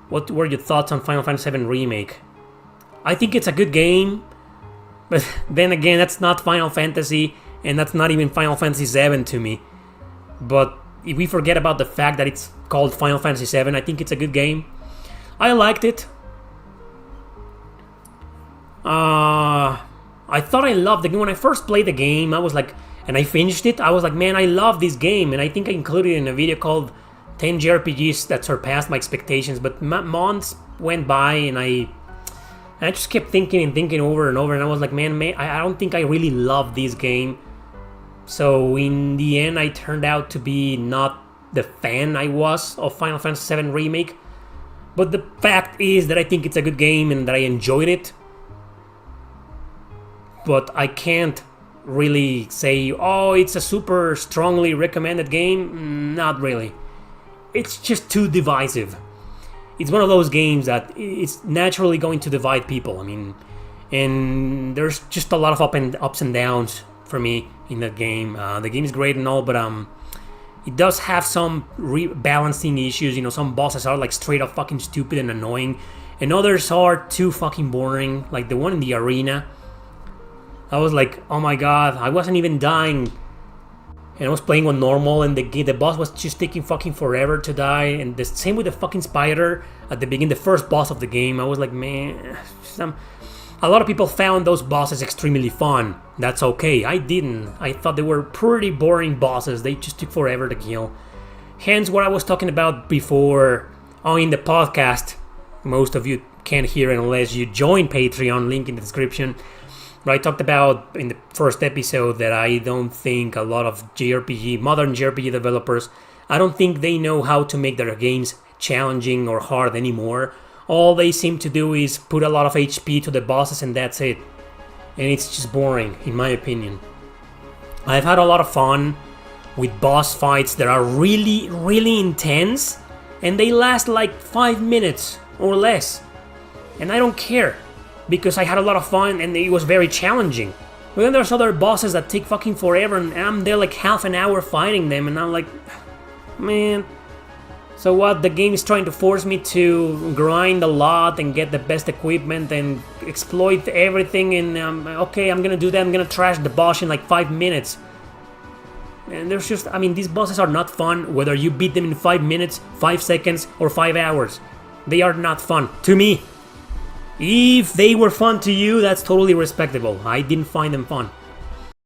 what were your thoughts on Final Fantasy VII Remake? I think it's a good game, but then again, that's not Final Fantasy, and that's not even Final Fantasy VII to me. But if we forget about the fact that it's called Final Fantasy VII, I think it's a good game. I liked it. I thought I loved the game. When I first played the game, I was like, and I finished it, I was like, man, I love this game. And I think I included it in a video called 10 JRPGs that surpassed my expectations. But months went by, and I just kept thinking and thinking over and over. And I was like, man, I don't think I really love this game. So in the end, I turned out to be not the fan I was of Final Fantasy VII Remake. But the fact is that I think it's a good game and that I enjoyed it. But I can't really say, oh, it's a super strongly recommended game. Not really. It's just too divisive. It's one of those games that it's naturally going to divide people. I mean, and there's just a lot of ups and downs for me in that game. The game is great and all, but it does have some rebalancing issues. You know, some bosses are like straight up fucking stupid and annoying, and others are too fucking boring. Like the one in the arena. I was like, oh my god, I wasn't even dying. And I was playing on normal, and the boss was just taking fucking forever to die. And the same with the fucking spider at the beginning, the first boss of the game. I was like, man, a lot of people found those bosses extremely fun. That's okay. I didn't. I thought they were pretty boring bosses. They just took forever to kill. Hence what I was talking about before in the podcast. Most of you can't hear it unless you join Patreon, link in the description. But I talked about in the first episode that I don't think a lot of modern JRPG developers, I don't think they know how to make their games challenging or hard anymore. All they seem to do is put a lot of HP to the bosses and that's it. And it's just boring, in my opinion. I've had a lot of fun with boss fights that are really, really intense, and they last like 5 minutes or less. And I don't care, because I had a lot of fun and it was very challenging. But then there's other bosses that take fucking forever, and I'm there like half an hour fighting them, and I'm like, man. So what, the game is trying to force me to grind a lot and get the best equipment and exploit everything, and okay, I'm gonna do that, I'm gonna trash the boss in like 5 minutes. And there's just, I mean, these bosses are not fun, whether you beat them in 5 minutes, 5 seconds, or 5 hours. They are not fun, to me. If they were fun to you, that's totally respectable. I didn't find them fun.